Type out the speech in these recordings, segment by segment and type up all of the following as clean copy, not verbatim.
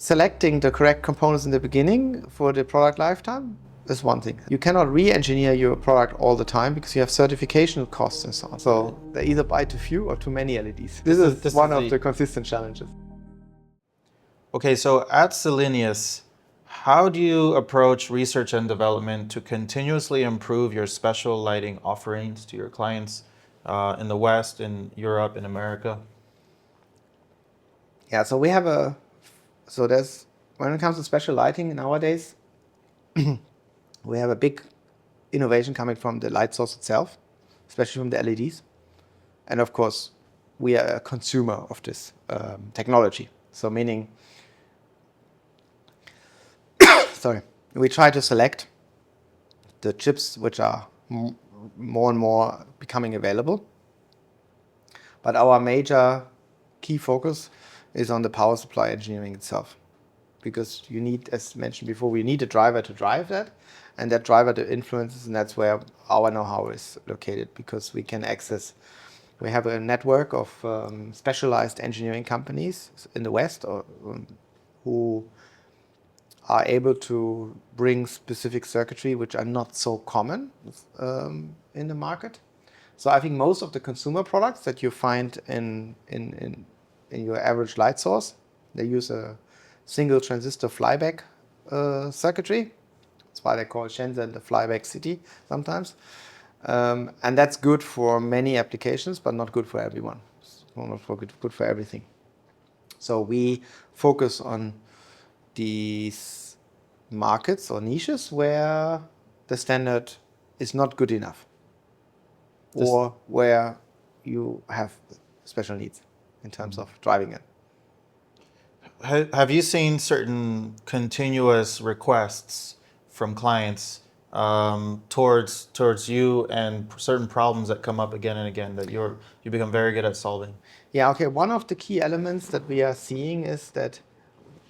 selecting the correct components in the beginning for the product lifetime is one thing. You cannot re-engineer your product all the time because you have certification costs and so on. So they either buy too few or too many LEDs. This is one of the consistent challenges. Okay, so at Cellenius, how do you approach research and development to continuously improve your special lighting offerings to your clients in the West, in Europe, in America? Yeah, so we have when it comes to special lighting nowadays, we have a big innovation coming from the light source itself, especially from the LEDs. And of course, we are a consumer of this technology. So meaning, we try to select the chips which are more and more becoming available. But our major key focus is on the power supply engineering itself. Because you need, as mentioned before, we need a driver to drive that, and that driver to influences, and that's where our know-how is located, because we can access, we have a network of specialized engineering companies in the West who are able to bring specific circuitry which are not so common in the market. So I think most of the consumer products that you find in your average light source, they use a single transistor flyback circuitry. That's why they call Shenzhen the flyback city sometimes. And that's good for many applications, but not good for everyone. It's not good for everything. So we focus on these markets or niches where the standard is not good enough, or where you have special needs in terms of driving it. Have you seen certain continuous requests from clients towards you, and certain problems that come up again and again that you become very good at solving? Yeah, okay. One of the key elements that we are seeing is that,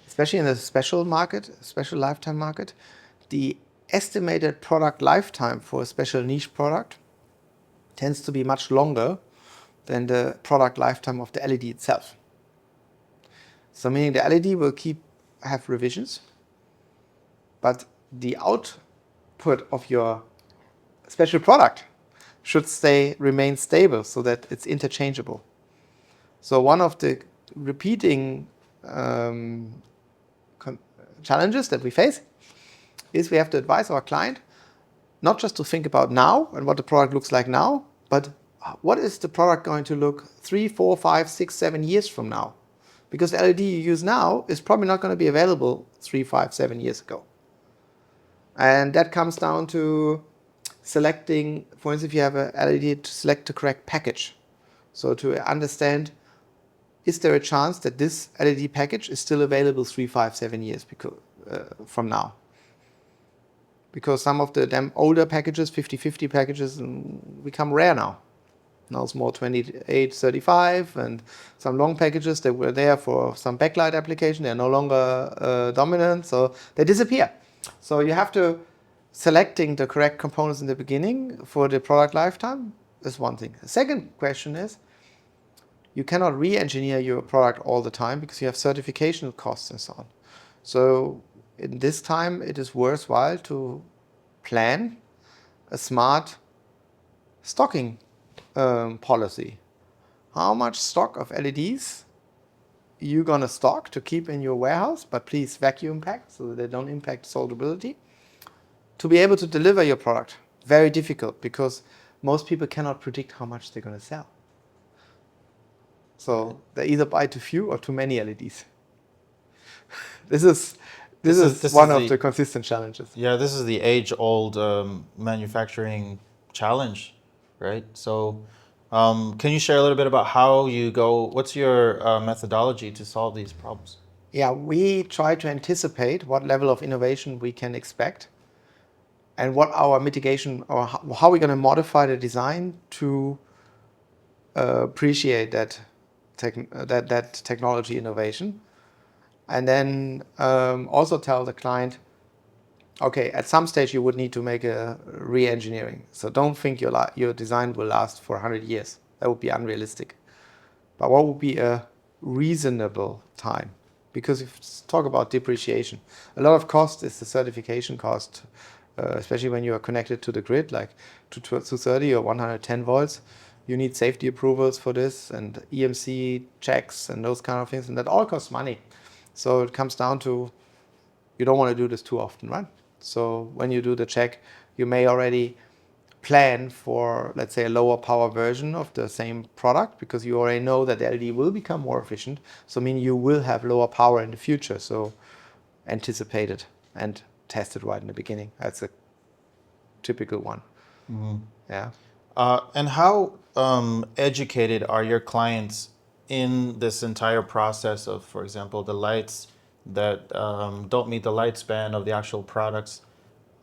especially in the special lifetime market, the estimated product lifetime for a special niche product tends to be much longer than the product lifetime of the LED itself. So meaning the LED will have revisions, but the output of your special product should remain stable so that it's interchangeable. So one of the repeating challenges that we face is we have to advise our client not just to think about now and what the product looks like now, but what is the product going to look 3, 4, 5, 6, 7 years from now? Because the LED you use now is probably not going to be available 3, 5, 7 years ago. And that comes down to selecting, for instance, if you have a LED, to select the correct package. So to understand, is there a chance that this LED package is still available 3, 5, 7 years from now? Because some of the older packages, 50/50 packages, become rare now. Now it's more 28/35, and some long packages that were there for some backlight application, they're no longer dominant, so they disappear. So you have to, selecting the correct components in the beginning for the product lifetime is one thing. The second question is, you cannot re-engineer your product all the time because you have certification costs and so on. So in this time, it is worthwhile to plan a smart stocking policy. How much stock of LEDs you're going to stock to keep in your warehouse, but please vacuum pack so that they don't impact soldability, to be able to deliver your product. Very difficult, because most people cannot predict how much they're going to sell. So they either buy too few or too many LEDs. This is one of the consistent challenges. Yeah, this is the age-old manufacturing challenge, right? So can you share a little bit about how you what's your methodology to solve these problems? Yeah, we try to anticipate what level of innovation we can expect and what our mitigation, or how we're going to modify the design to appreciate that technology innovation. And then also tell the client, okay, at some stage you would need to make a re-engineering. So don't think your design will last for 100 years. That would be unrealistic. But what would be a reasonable time? Because if you talk about depreciation, a lot of cost is the certification cost, especially when you are connected to the grid, like to 230 or 110 volts. You need safety approvals for this and EMC checks and those kind of things, and that all costs money. So it comes down to you don't want to do this too often, right? So when you do the check, you may already plan for, let's say, a lower power version of the same product because you already know that the LED will become more efficient. So I mean, you will have lower power in the future. So anticipate it and test it right in the beginning. That's a typical one. Yeah. And how educated are your clients in this entire process of, for example, the lights that don't meet the lifespan of the actual products?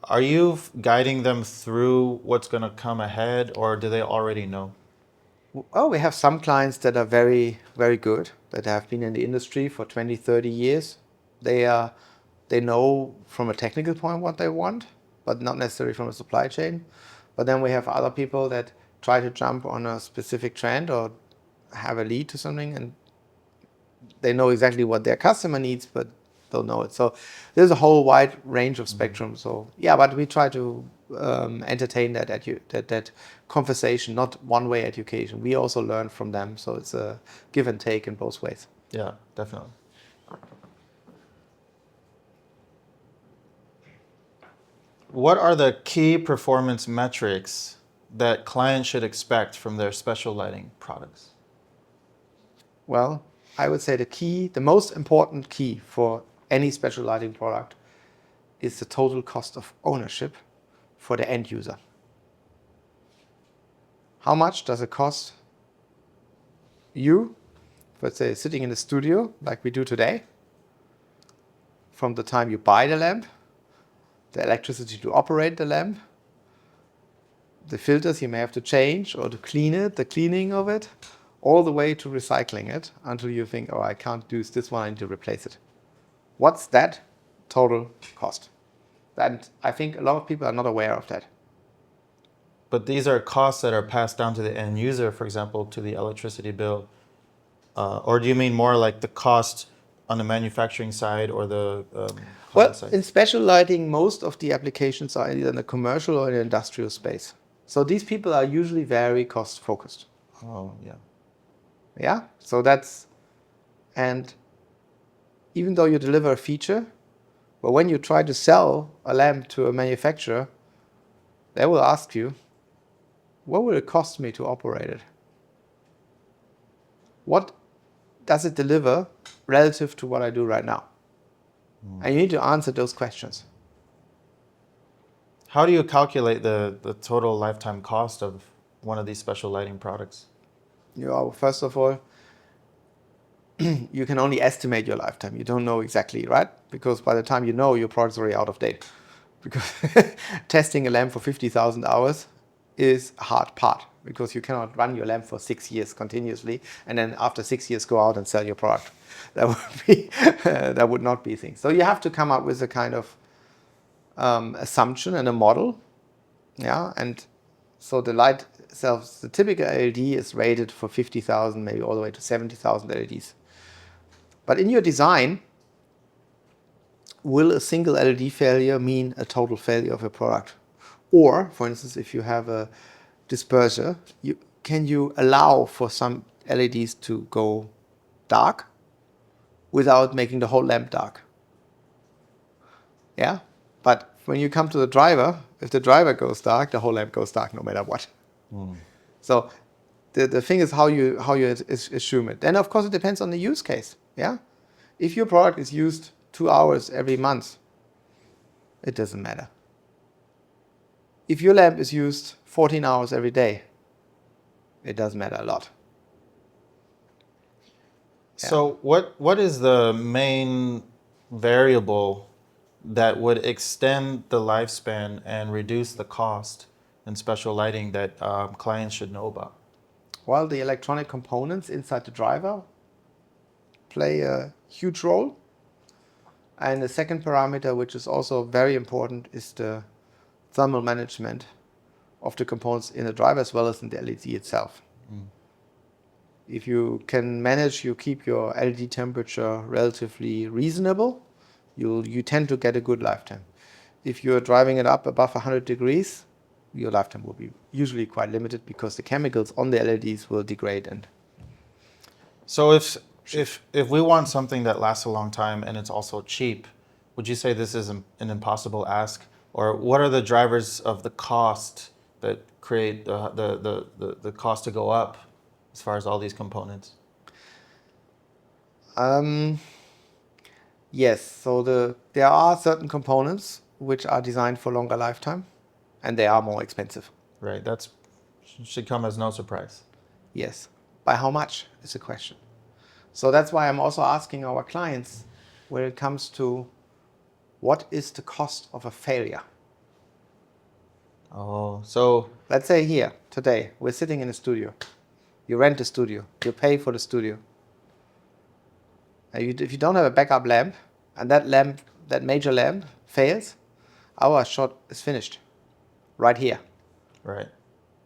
Are you guiding them through what's going to come ahead, or do they already know? Oh, we have some clients that are very, very good, that have been in the industry for 20, 30 years. They know from a technical point what they want, but not necessarily from a supply chain. But then we have other people that try to jump on a specific trend or have a lead to something, and they know exactly what their customer needs, but don't know it. So there's a whole wide range of spectrum. So yeah, but we try to entertain that conversation, not one-way education. We also learn from them. So it's a give and take in both ways. Yeah, definitely. What are the key performance metrics that clients should expect from their special lighting products? Well, I would say the most important key for any special lighting product is the total cost of ownership for the end user. How much does it cost you, let's say, sitting in the studio like we do today, from the time you buy the lamp, the electricity to operate the lamp, the filters you may have to change or to clean it, the cleaning of it, all the way to recycling it until you think, oh, I can't use this one, I need to replace it. What's that total cost? And I think a lot of people are not aware of that. But these are costs that are passed down to the end user, for example, to the electricity bill. Or do you mean more like the cost on the manufacturing side or the Well, side? in special lighting, most of the applications are either in the commercial or in the industrial space. So these people are usually very cost focused. Oh, yeah. Yeah, so and even though you deliver a feature, but when you try to sell a lamp to a manufacturer, they will ask you, what will it cost me to operate it? What does it deliver relative to what I do right now? And you need to answer those questions. How do you calculate the total lifetime cost of one of these special lighting products? First of all, you can only estimate your lifetime. You don't know exactly, right? Because by the time you know, your product's already out of date. Because testing a lamp for 50,000 hours is a hard part, because you cannot run your lamp for 6 years continuously and then after 6 years go out and sell your product. That would be that would not be a thing. So you have to come up with a kind of assumption and a model. Yeah, and so the light itself, the typical LED is rated for 50,000, maybe all the way to 70,000 LEDs. But in your design, will a single LED failure mean a total failure of a product? Or, for instance, if you have a disperser, can you allow for some LEDs to go dark without making the whole lamp dark? Yeah, but when you come to the driver, if the driver goes dark, the whole lamp goes dark no matter what. So the thing is how you assume it. Then of course it depends on the use case. Yeah, if your product is used 2 hours every month, it doesn't matter. If your lamp is used 14 hours every day, it does matter a lot. So what is the main variable that would extend the lifespan and reduce the cost in special lighting that clients should know about? Well, the electronic components inside the driver play a huge role. And the second parameter, which is also very important, is the thermal management of the components in the driver as well as in the LED itself. If you can manage, you keep your LED temperature relatively reasonable, you tend to get a good lifetime. If you're driving it up above 100 degrees, your lifetime will be usually quite limited because the chemicals on the LEDs will degrade. And So if we want something that lasts a long time and it's also cheap, would you say this is an impossible ask? Or what are the drivers of the cost that create the cost to go up as far as all these components? yes, so there are certain components which are designed for longer lifetime, and they are more expensive. Right, that's should come as no surprise. Yes. By how much is the question. So that's why I'm also asking our clients when it comes to what is the cost of a failure. Oh, so Let's say here, today, we're sitting in a studio. You rent a studio. You pay for the studio. If you don't have a backup lamp, and that major lamp fails, our shot is finished right here. right.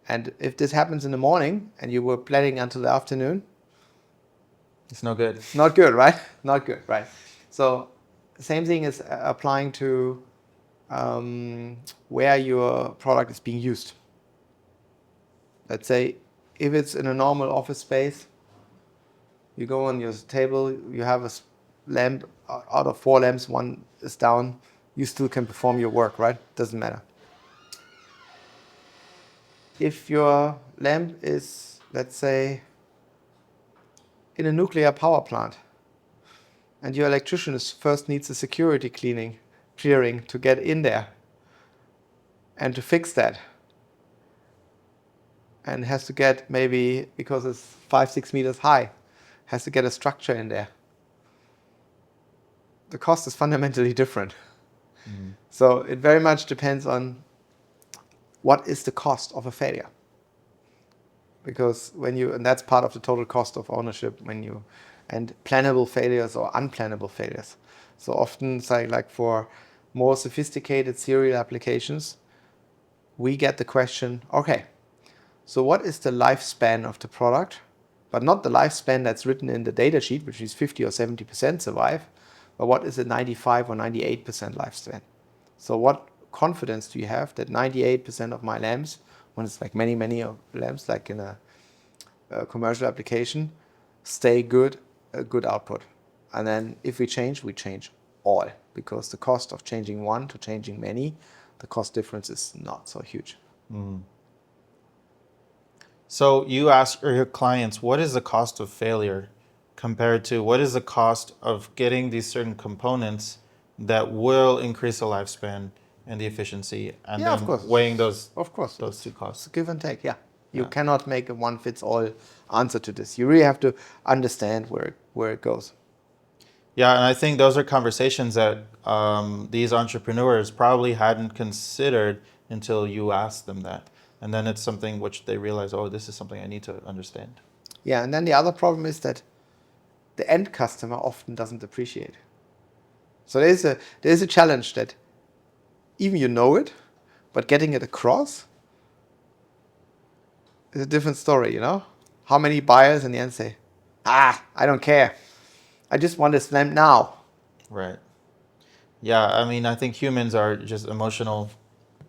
And if this happens in the morning and you were planning until the afternoon, It's no good. not good, right? Not good, right? So same thing is applying to where your product is being used. Let's say if it's in a normal office space, you go on your table, you have a lamp, out of 4 lamps, 1 is down, you still can perform your work, right? Doesn't matter. If your lamp is, let's say, in a nuclear power plant, and your electrician first needs a security clearing to get in there and to fix that, and has to get, maybe because it's 5-6 meters high, has to get a structure in there. The cost is fundamentally different. So it very much depends on what is the cost of a failure. Because and that's part of the total cost of ownership, and plannable failures or unplannable failures. So often, say, like for more sophisticated serial applications, we get the question, okay, so what is the lifespan of the product? But not the lifespan that's written in the data sheet, which is 50 or 70% survive, but what is the 95 or 98% lifespan? So what confidence do you have that 98% of my lamps, when it's like many lamps, like in a commercial application, stay good, a good output? And then if we change all, because the cost of changing one to changing many, the cost difference is not so huge. So you ask your clients, what is the cost of failure compared to what is the cost of getting these certain components that will increase the lifespan and the efficiency, and Yeah, of then course. weighing those Of course. those two It's costs. a give and take, yeah. You Yeah. cannot make a one-fits-all answer to this. You really have to understand where it goes. Yeah, and I think those are conversations that these entrepreneurs probably hadn't considered until you asked them that. And then it's something which they realize, oh, this is something I need to understand. Yeah, and then the other problem is that the end customer often doesn't appreciate. So there's a challenge that even you know it, but getting it across is a different story, you know? How many buyers in the end say, I don't care. I just want this lamp now. Right. Yeah, I mean, I think humans are just emotional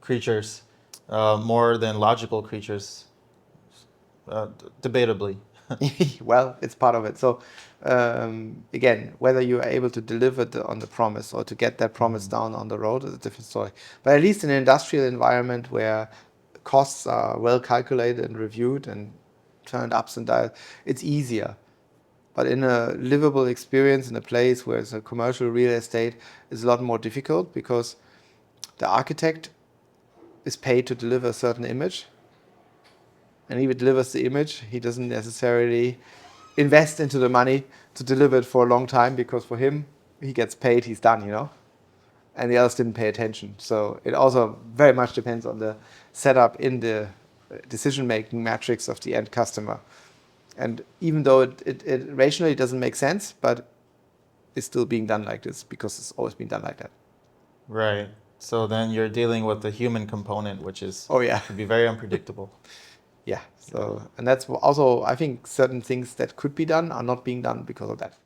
creatures, more than logical creatures, debatably. Well, it's part of it. So again, whether you are able to deliver on the promise or to get that promise down on the road is a different story. But at least in an industrial environment where costs are well calculated and reviewed and turned ups and downs, it's easier. But in a livable experience in a place where it's a commercial real estate, it's a lot more difficult because the architect is paid to deliver a certain image. And if he delivers the image, he doesn't necessarily invest into the money to deliver it for a long time, because for him, he gets paid, he's done, you know? And the others didn't pay attention. So it also very much depends on the setup in the decision-making matrix of the end customer. And even though it rationally doesn't make sense, but it's still being done like this because it's always been done like that. Right. So then you're dealing with the human component, which is Oh yeah. can be very unpredictable. Yeah. So, and that's also, I think certain things that could be done are not being done because of that.